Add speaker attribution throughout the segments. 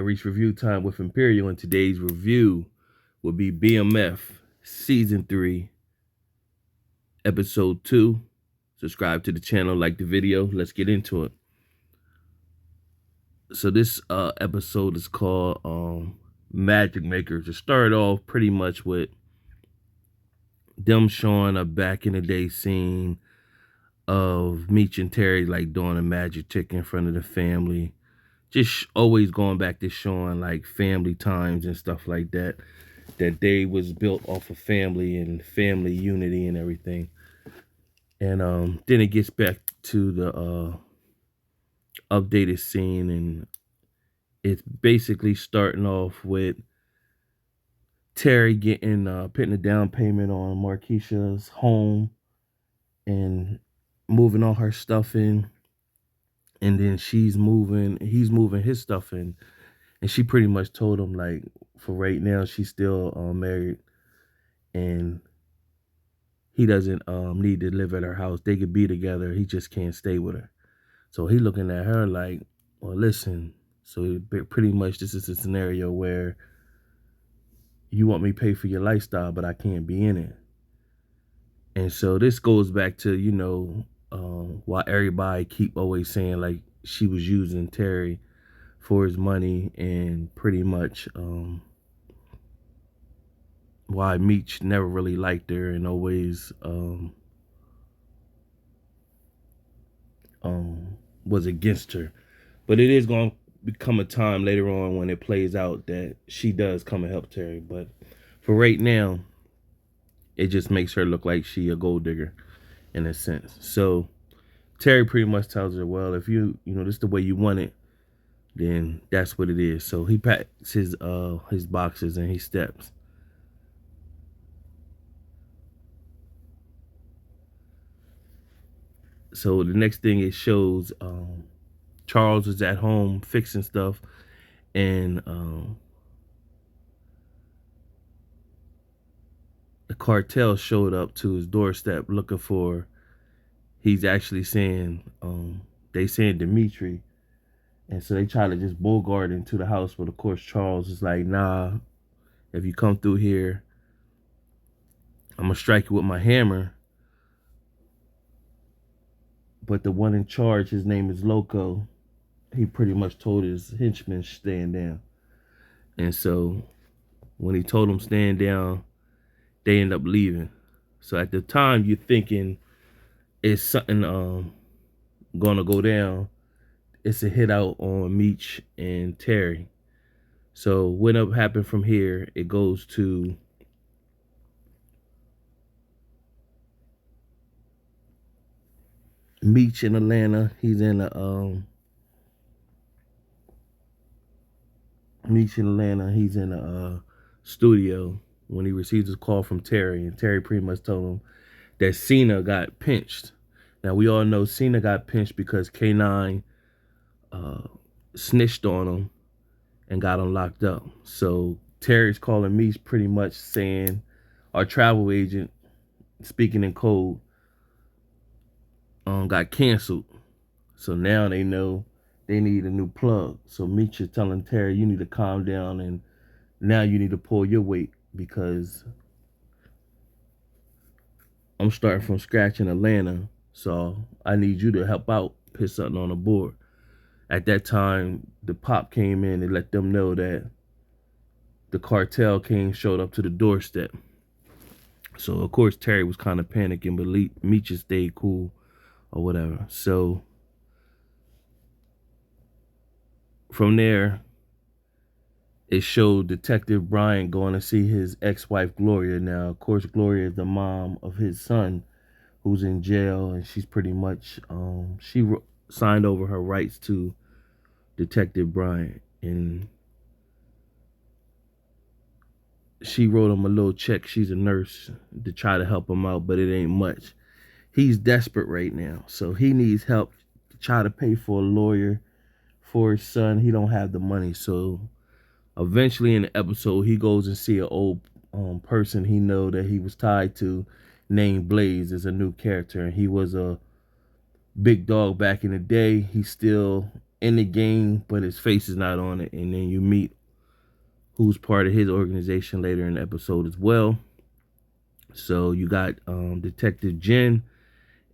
Speaker 1: Reach review time with Imperial, and today's review will be BMF Season 3, Episode 2. Subscribe to the channel, like the video. Let's get into it. So this episode is called Magic Makers. It started off pretty much with them showing a back in the day scene of Meech and Terry like doing a magic trick in front of the family. Just always going back to showing like family times and stuff like that. That day was built off of family and family unity and everything. And then it gets back to the updated scene, and it's basically starting off with Terry getting putting a down payment on Marquisha's home and moving all her stuff in, and then he's moving his stuff in, and she pretty much told him like for right now she's still married and he doesn't need to live at her house. They could be together. He just can't stay with her. So he looking at her like, well, listen. So pretty much this is a scenario where you want me to pay for your lifestyle, but I can't be in it. And so this goes back to, why everybody keep always saying like she was using Terry for his money, and pretty much why Meech never really liked her and always was against her. But it is going to become a time later on when it plays out that she does come and help Terry. But for right now, it just makes her look like she a gold digger in a sense. So Terry pretty much tells her, well, if this is the way you want it, then that's what it is. So he packs his boxes and he steps. So the next thing it shows, Charles is at home fixing stuff, and the cartel showed up to his doorstep looking for. He's actually saying, they saying Dimitri, and so they try to just bogart into the house, but of course Charles is like, nah, if you come through here, I'm gonna strike you with my hammer. But the one in charge, his name is Loco, he pretty much told his henchmen stand down. And so when he told them stand down, they end up leaving. So at the time you're thinking it's something gonna go down. It's a hit out on Meech and Terry. So what up happened from here, it goes to Meech in Atlanta. He's in a Meech in Atlanta. He's in a studio when he receives a call from Terry, and Terry pretty much told him that Cena got pinched. Now we all know Cena got pinched because K9 snitched on him and got him locked up. So Terry's calling Meech pretty much saying our travel agent, speaking in code, got canceled. So now they know they need a new plug. So Meech is telling Terry, you need to calm down, and now you need to pull your weight because I'm starting from scratch in Atlanta. So I need you to help out, put something on the board. At that time, the pop came in and let them know that the cartel showed up to the doorstep. So of course Terry was kind of panicking, but Meech stayed cool or whatever. So from there, it showed Detective Brian going to see his ex-wife Gloria. Now, of course, Gloria is the mom of his son who's in jail, and she's pretty much signed over her rights to Detective Brian, and she wrote him a little check. She's a nurse to try to help him out, but it ain't much. He's desperate right now, so he needs help to try to pay for a lawyer for his son. He don't have the money, so eventually in the episode, he goes and see an old person he know that he was tied to, named Blaze, as a new character, and he was a big dog back in the day. He's still in the game, but his face is not on it. And then you meet who's part of his organization later in the episode as well. So you got Detective Jen,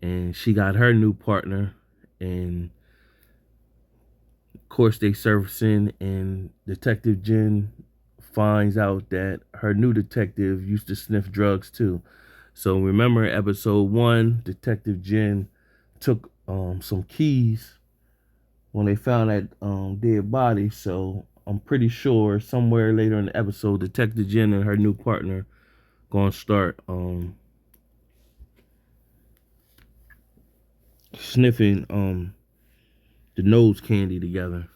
Speaker 1: and she got her new partner, and of course they surfacing, and Detective Jen finds out that her new detective used to sniff drugs too. So remember episode 1, Detective Jen took some keys when they found that dead body. So I'm pretty sure somewhere later in the episode, Detective Jen and her new partner gonna start sniffing the nose candy together.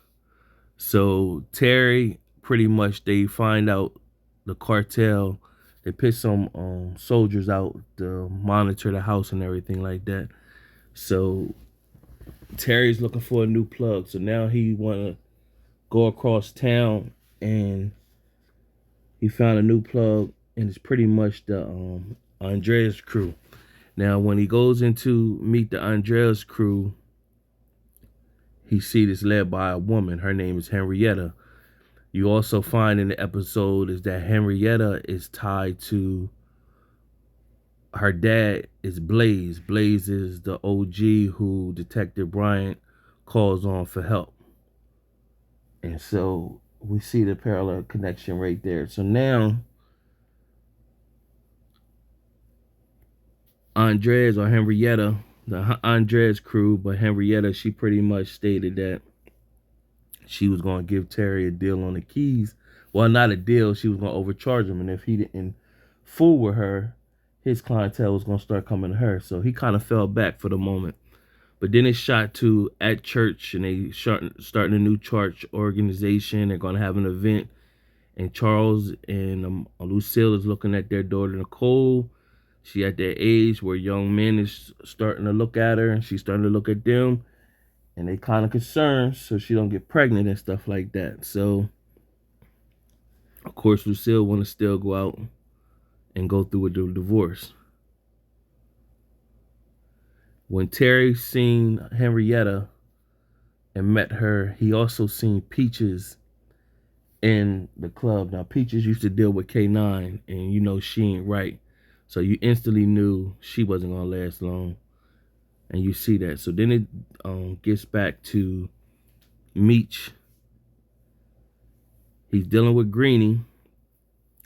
Speaker 1: So Terry, pretty much they find out the cartel. They put some soldiers out to monitor the house and everything like that. So Terry's looking for a new plug. So now he wanna go across town, and he found a new plug, and it's pretty much the Andreas crew. Now when he goes into meet the Andreas crew, he sees it's led by a woman. Her name is Henrietta. You also find in the episode is that Henrietta is tied to her dad is Blaze. Blaze is the OG who Detective Bryant calls on for help. And so we see the parallel connection right there. So now Andres or Henrietta, the Andres crew, but Henrietta, she pretty much stated that she was going to give Terry a deal on the keys. Well, not a deal. She was going to overcharge him. And if he didn't fool with her, his clientele was going to start coming to her. So he kind of fell back for the moment. But then it's shot to at church, and they starting a new church organization. They're going to have an event. And Charles and Lucille is looking at their daughter, Nicole. She at that age where young men is starting to look at her, and she's starting to look at them. And they kind of concerned so she don't get pregnant and stuff like that. So, of course, Lucille want to still go out and go through with the divorce. When Terry seen Henrietta and met her, he also seen Peaches in the club. Now, Peaches used to deal with K9, and you know she ain't right. So you instantly knew she wasn't going to last long. And you see that. So then it gets back to Meech. He's dealing with Greenie.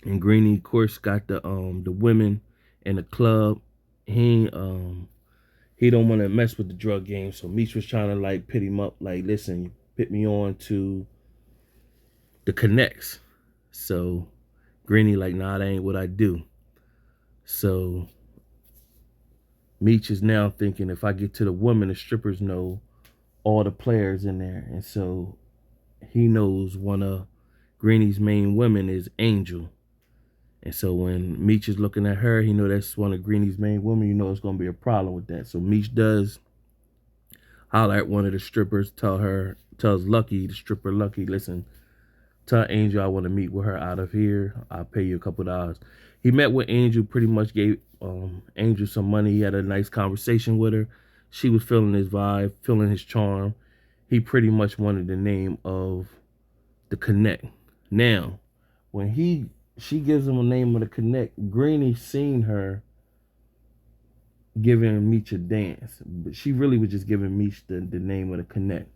Speaker 1: And Greenie, of course, got the women in the club. He don't want to mess with the drug game. So Meech was trying to like pit him up, like, listen, you put me on to the connects. So Greenie like, nah, that ain't what I do. So Meech is now thinking, if I get to the women, the strippers know all the players in there. And so he knows one of Greenie's main women is Angel. And so when Meech is looking at her, he know that's one of Greenie's main women. You know it's going to be a problem with that. So Meech does holler at one of the strippers, tells Lucky, the stripper Lucky, listen, tell Angel I want to meet with her out of here. I'll pay you a couple $. He met with Angel, pretty much gave Angel some money. He had a nice conversation with her. She was feeling his vibe, feeling his charm. He pretty much wanted the name of the connect. Now, when she gives him a name of the connect, Greenie seen her giving Meech a dance, but she really was just giving Meech the name of the connect.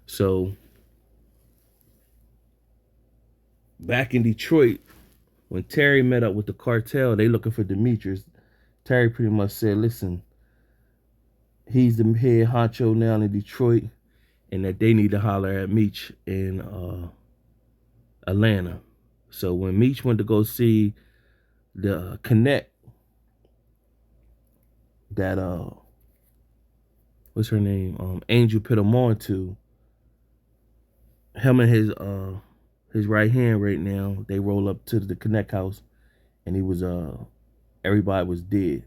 Speaker 1: So back in Detroit, when Terry met up with the cartel, they looking for Demetrius. Terry pretty much said, listen, he's the head honcho now in Detroit, and that they need to holler at Meech in Atlanta. So when Meech went to go see the connect, that what's her name? Angel put him on to, him and his right hand right now, they roll up to the connect house, and he was everybody was dead.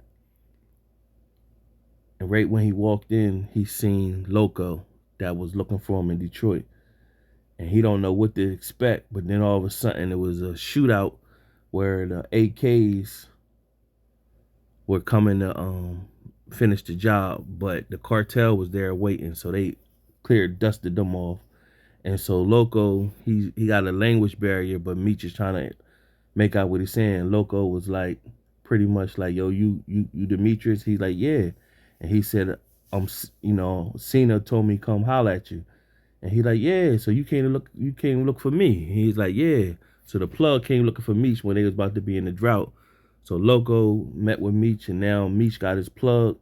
Speaker 1: And right when he walked in, he seen Loco that was looking for him in Detroit. And he don't know what to expect, but then all of a sudden it was a shootout where the AKs were coming to finish the job, but the cartel was there waiting, so they dusted them off. And so Loco, he got a language barrier, but Meech is trying to make out what he's saying. Loco was like, pretty much like, yo, you Demetrius? He's like, yeah. And he said, Cena told me come holler at you. And he like, yeah, so you came look for me. He's like, yeah. So the plug came looking for Meech when they was about to be in the drought. So Loco met with Meech, and now Meech got his plug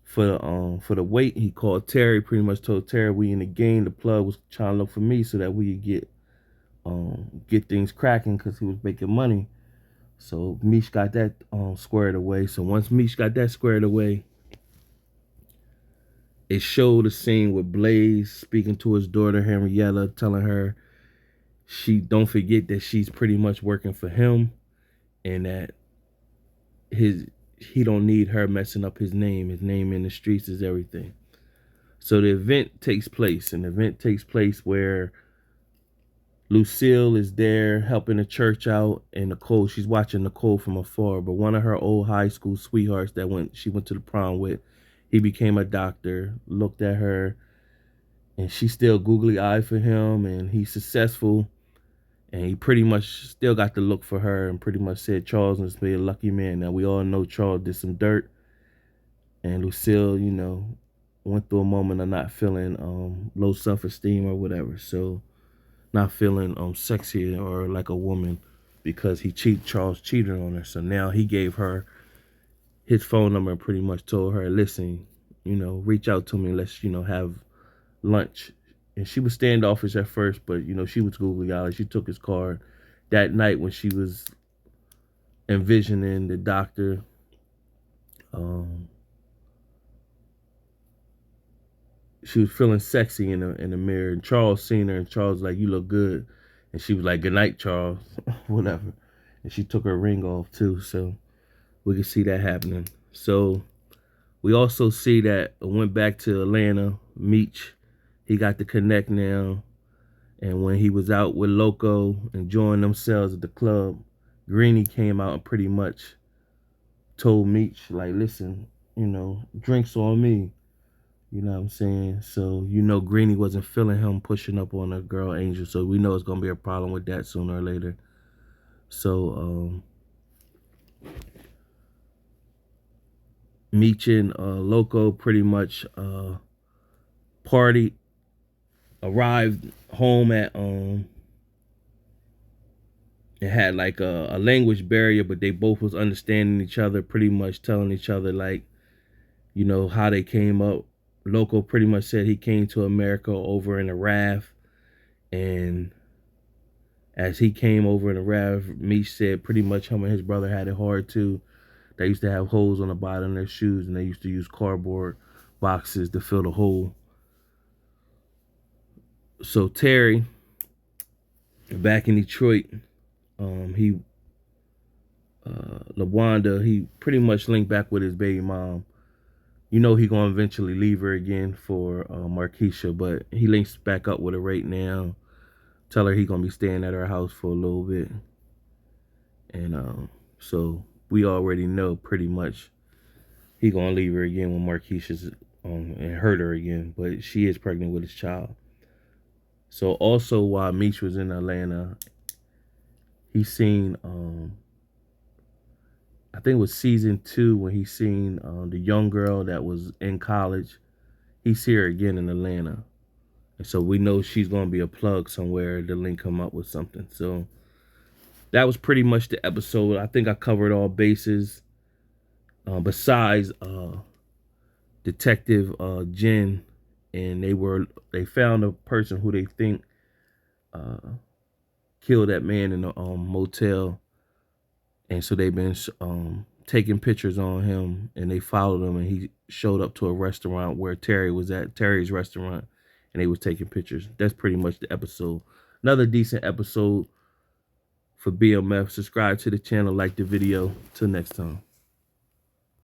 Speaker 1: for the weight. He called Terry, pretty much told Terry we in the game. The plug was trying to look for me so that we could get things cracking because he was making money. So Meech got that squared away. So once Meech got that squared away, it showed a scene with Blaze speaking to his daughter Henrietta, telling her she don't forget that she's pretty much working for him, and that he don't need her messing up his name. His name in the streets is everything. So the event takes place, and the event takes place where Lucille is there helping the church out, and Nicole, she's watching Nicole from afar. But one of her old high school sweethearts that she went to the prom with, he became a doctor, looked at her, and she still googly eyed for him, and he's successful, and he pretty much still got the look for her, and pretty much said Charles must be a lucky man. Now we all know Charles did some dirt, and Lucille, went through a moment of not feeling low self-esteem or whatever, so not feeling sexy or like a woman because Charles cheated on her. So now he gave her his phone number and pretty much told her, listen, reach out to me, let's have lunch. And she was standoffish at first, but she was googly eyed. She took his card. That night when she was envisioning the doctor, she was feeling sexy in the mirror, and Charles seen her, and Charles was like, you look good. And she was like, good night, Charles. Whatever. And she took her ring off too, so we can see that happening. So we also see that it went back to Atlanta. Meech, he got the connect now. And when he was out with Loco enjoying themselves at the club, Greenie came out and pretty much told Meech, like, listen, drinks on me. You know what I'm saying? So, Greenie wasn't feeling him pushing up on a girl, Angel. So we know it's going to be a problem with that sooner or later. So, Meech and Loco pretty much arrived home at, it had like a language barrier, but they both was understanding each other, pretty much telling each other, like, how they came up. Loco pretty much said he came to America over in a raft, and as he came over in a raft, Meech said pretty much him and his brother had it hard too. They used to have holes on the bottom of their shoes, and they used to use cardboard boxes to fill the hole. So Terry, back in Detroit, LaWanda, he pretty much linked back with his baby mom. He gonna eventually leave her again for Markeisha, but he links back up with her right now. Tell her he gonna be staying at her house for a little bit, and so we already know pretty much he gonna leave her again when Markeisha's and hurt her again, but she is pregnant with his child. So also while Meech was in Atlanta, he seen I think it was season 2 when he seen the young girl that was in college. He see her again in Atlanta. And so we know she's going to be a plug somewhere to link him up with something. So that was pretty much the episode. I think I covered all bases. Besides Detective Jen, and they found a person who they think killed that man in the motel. And so they've been taking pictures on him, and they followed him, and he showed up to a restaurant where Terry was at, Terry's restaurant, and they was taking pictures. That's pretty much the episode. Another decent episode for BMF. Subscribe to the channel, like the video. Till next time.